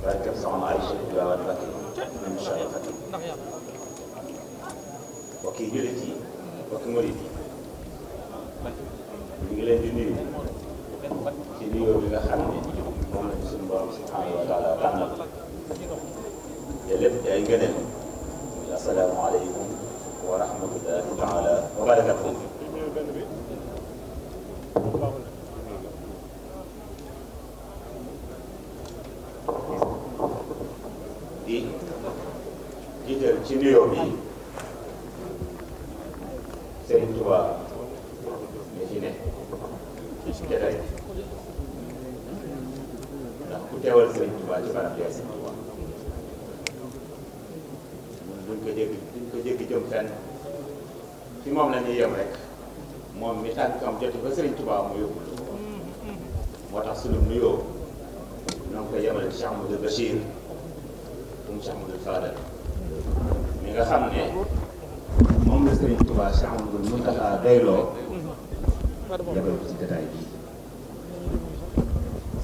barkeb soxna Aïcha Tiwaawan Mbakke min Cheikh Fatim mbokki jullit yi mbokki murit yi ñu ngi leen di nuyu ci nuyoo bi nga xam ne moom lañ suñu borom subhanahu wa taala tànnal te lépp di ay ngëneel muy assalaamu aleykum wa rahmatullahi taala wa barakatuh. di jiital ci nuyoo bi Serigne Touba mi fi ne ci jotaay ndax ku teewal Serigne Touba ci barab yaay Serigne Touba duñ ko dégg jëm fenn fi moom la ñuy yem rek moom mi tànkam joti ba Serigne Touba mu yóbbu moo tax sunu nuyoo ñoo ngi koy yemale ci Cheikh Amadou Bachir moom Cheikh Amadou Fadal mi nga xam ne moom la Serigne Touba Cheikh Amadou Mountakha doyloo yabal ko ci jotaay bii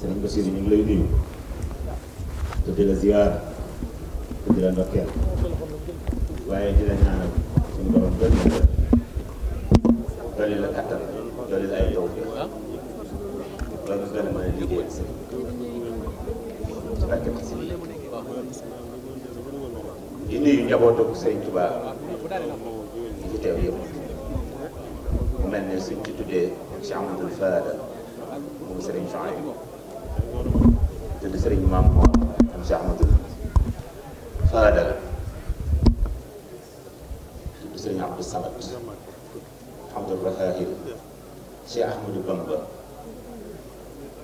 Serigne Bachir ñu ngi lay nuyu te di la ziyaar te di la ndokkeel waaye di la ñaanal suñu borom dolli la kattan dolli la ay taw bi ba nga gën a mën a liggéeyal Serigne ci barke si di nuyu njabootu Serigne Touba yi fi teew yëpp mu mel ne suñ ci tuddee Cheikh Amadou Fadal moom Serigne Chouaïb tudd Serigne Mame Mor am Cheikh Amadou Fadal tudd Serigne Abdou Samad Abdou Rahahil Cheikh Ahmadou Bamba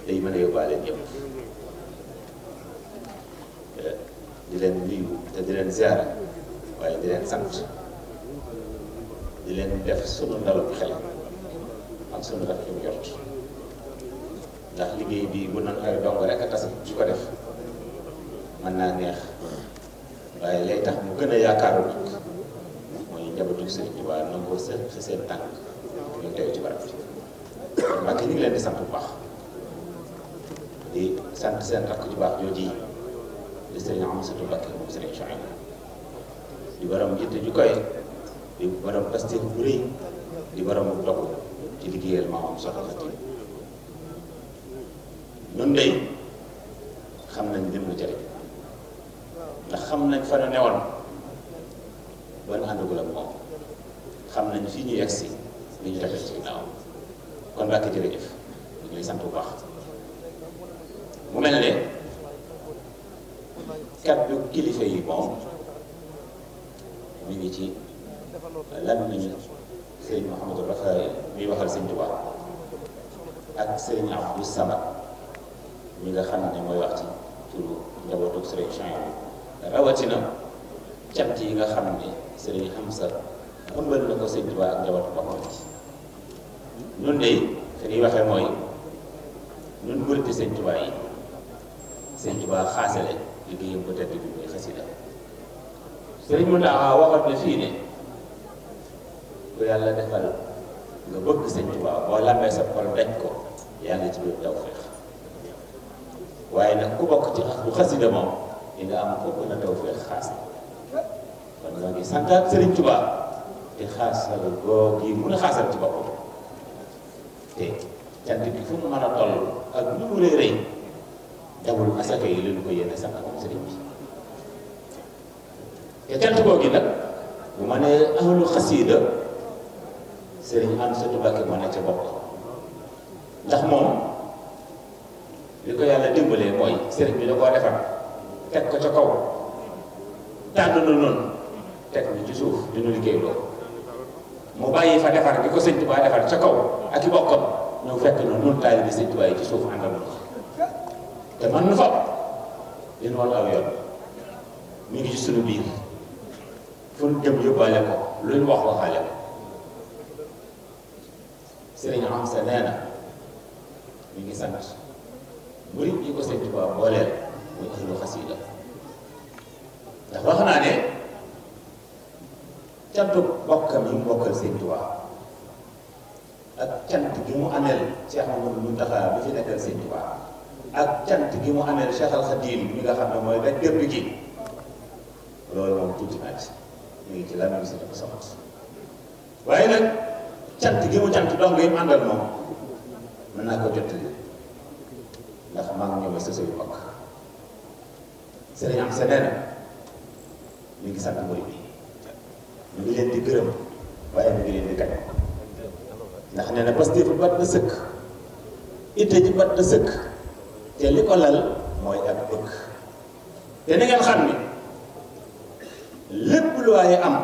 day mën a yóbbaale ñëpp di leen nuyu te di leen ziara waaye di leen sant di leen def sunu ndalum xel ak sunu rafetu njort ndax liggéey bi bu noonu ay dong rek a tas ci ko def mën naa neex waaye lay tax mu gën a yaakaaru nag mooy njabootu Sëriñ Tuubaa nangoo seen tànk ñu teew ci barab bi Mbàkke ñu ngi leen di sant bu baax di sant seen rakk ju baax jooji di Sëriñ Amsatu Mbàkke moom Sëriñ Chouaïb di borom yitte ju koy di borom pastéef bu rëy di borom dogu ci liggéeyal maamam Soxna Fatim ñun dey xam nañ lim lu jëriñ ndax xam nañ fa nu newoon ba nu àndagul ak moom xam nañ fii ñu yegg si li ñu defee ci ginnaaw kon Mbàkke jërëjëf ñu ngi lay sant bu baax mu mel ne kaddu kilifa yi moom mi ngi ci lan nañu Serigne Mouhamadou Rafaay muy waxal Serigne Touba ak Serigne Abdou Samad mi nga xam ne mooy wax ci turu njabootu Serigne Chouaïb rawatina cant yi nga xam ne Serigne Hamza ëmbal na ko Serigne Touba ak njabootu boppam ci ñun de fi ñuy waxee mooy ñun muriti Serigne Touba yi Serigne Touba xaasale liggéeyam bu tedd bi muy xasida Serigne Mountakha waxat na fii ne ku yàlla defal nga bëgg Serigne Touba boo lambee sa xol daj ko yaa ngi ci biir tawfeex waaye nag ku bokk ci bu xasida moom di nga am ko gën a tawfeex xaas kon ñoo ngi santaat Serigne Touba di xaasal boo kii mun a xaasal ci boppam te cant bi fu mu mën a toll ak lu mu rëy rëy dawul asaka yi leen ko yéene sant moom Serigne bi te cant boo gi nag bu ma nee ahlu xasida Serigne Amsatu Mbàkke moo ne ca bopp ndax moom li ko yàlla dimbalee mooy Serigne bi da koo defar teg ko ca kaw tànn na noonu teg ñu ci suuf di nu liggéey loolu mu bàyyi fa defar bi ko Sëñ Tuubaa defar ca kaw ak i bokkam ñëw fekk na noonu taali bi Sëñ Tuubaa yi ci suuf àndal na te man nu fa dina woon aw yoon mi ngi ci sunu biir fu ñu jëm yóbbaale ko lu ñu wax waxaale ko Sëriñ Amsa nee na mi ngi sant murit yi ko Sëñ Tuubaa booleel muy ahlu xasida ndax wax naa ne cantu bokkam yi mu bokkal Sëñ Tuubaa ak cant gi mu ameel Cheikh Mamadou Mountakha bi fi nekkal Sëñ Tuubaa ak cant gi mu amee Cheikh Al Khadim mi nga xam ne mooy rek dëpp gi loolu moom tuuti naa ci mu ngi ci lan la Sëriñ Abdou Samad waaye nag cant gi mu cant dong yi mu àndal moom mën naa ko jottali ndax maa ngi ñëw sa suñu mbokk Sëriñ am sa nee na mi ngi sant murid bi mu ngi leen di gërëm waaye mu ngi leen di kañ ndax nee na Pastef bat na sëkk itte ji bat na sëkk te li ko lal mooy ak bëgg te ni ngeen xam ni lépp lu waaye am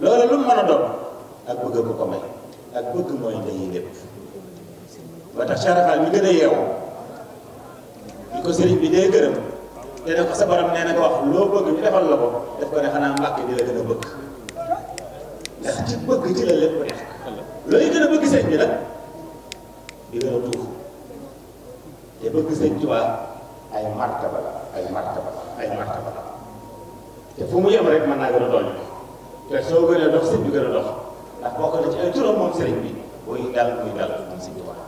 loolu lu mu mën a doon ak bëgg bu ko may ak bëgg mooy ndeyi lépp ba tax Cheikh mi gën a yeewu li ko sëriñ bi dee gërëm te ne ko sa borom nee na ko wax loo bëgg ñu defal la ko def ko ne xanaa Mbàkke di la gën a bëgg ndax ci bëgg ci la lépp nekk looy gën a bëgg sëñ bi nag di gën a tuuf te bëgg sëñ Tuubaa ay martaba la ay martaba la ay martaba la te fu mu yem rek mën naa gën a dolli te soo gënee dox sëñ bi gën a dox ndax bokk na ci ay turam moom sëriñ bi muy dal moom sëñ Tuubaa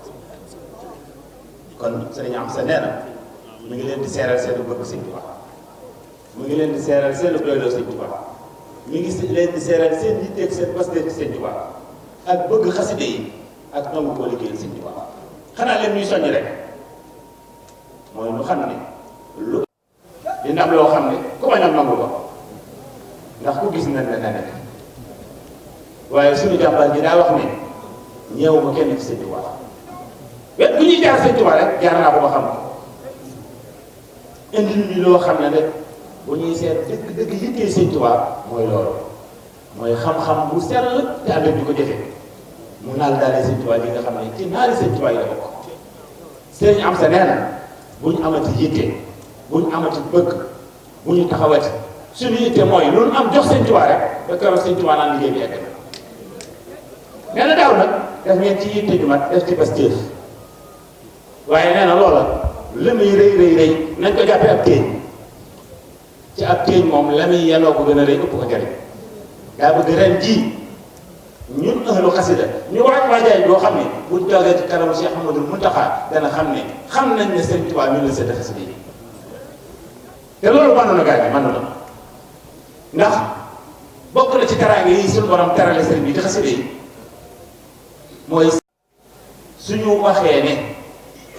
kon sëriñ am sa nee na mu ngi leen di seeral seen bëgg sëñ Tuubaa mu ngi leen di seeral seen doyloo sëñ Tuubaa mi ngi leen di seeral seen yitteeg seen pasteef ci sëñ Tuubaa ak bëgg xaside yi ak nangu koo liggéeyal sëñ Tuubaa xanaa leen ñuy soññ rek mooy lu xam ne lu di ndam loo xam ne ku bañ a nangu ko ndax ku gis na ne ne waaye suñu jàmbaar ji daa wax ne ñeewu ma kenn ci sëñ Tuubaa wet bu ñuy jaar sëñ Tuubaa rek jaar naa ko ba xam ko indi ñu loo xam ne rek bu ñuy seet dëgg yittee sëñ Tuubaa mooy loolu mooy xam-xam bu sell te ànd ñu ko jëfe mu naal daale sëñ Tuubaa yi nga xam ne ci naari sëñ Tuubaa yi la bokk sëñ am sa nee na bu ñu amati yitte bu ñu amati bëgg bu ñu taxawati suñu yitte mooy loolu am jox sëñ Tuubaa rek ba keroog sëñ Tuubaa naan liggéey bi egg na nee na daaw nag def ngeen ci yitte ju mat def ci Pastef waaye nee na loola la muy rëy nañ ko jàppee ab téeñ ci ab téeñ moom la muy yenoo ko gën a rëy ëpp ko jariñ daa bëgg ren jii ñun ahlu xasida ñu waajaay boo xam ne buñ toogee ci kanamu Cheikh Ahmadou Mountakha dana xam ne xam nañ ne Sëriñ Tuubaa ñu la sedd xasida yi te loolu mën na gaañ mën na ndax bokk na ci teraange yi suñu borom terale sëriñ bi di xasida yi mooy suñu waxee ne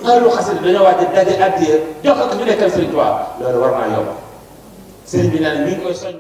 ahlu xasida dañoo waaj daje addiya jox ak ñu nekkal Sëriñ Tuubaa loolu war naa yomb sëriñ bi nee na mi ngi koy soñ